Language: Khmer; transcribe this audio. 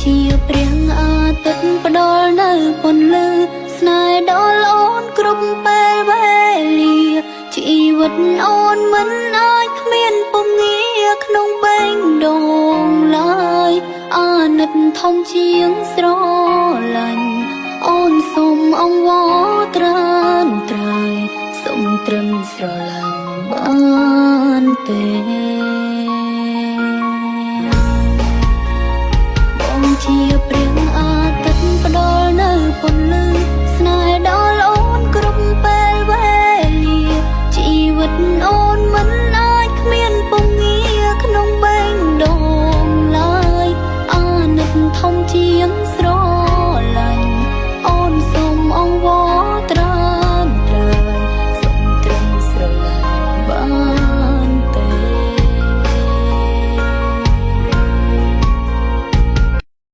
ជាព្រាំងអាទិត្យផ្ដល់នៅពន្លឺស្នេហ៍ដល់អូនគ្រប់ពេលវេលាជីវិតអូនមិនអាចគ្មានពំងាក្នុងបេងដូងឡើយអាណិតធំជាងស្រឡាញ់អូនសូមអង្វរត្រានត្រៃសូមត្រឹមស្រឡាញ់បានទេបងជាព្រាំងអាទិត្យផ្ដល់នៅពន្លឺស្នេហ៍ដល់អូនគ្រប់ពេលវេលាជីវិតអូនមិនអាចគ្មានពំងាក្នុងបេងដូងឡើយអាណិតធំជា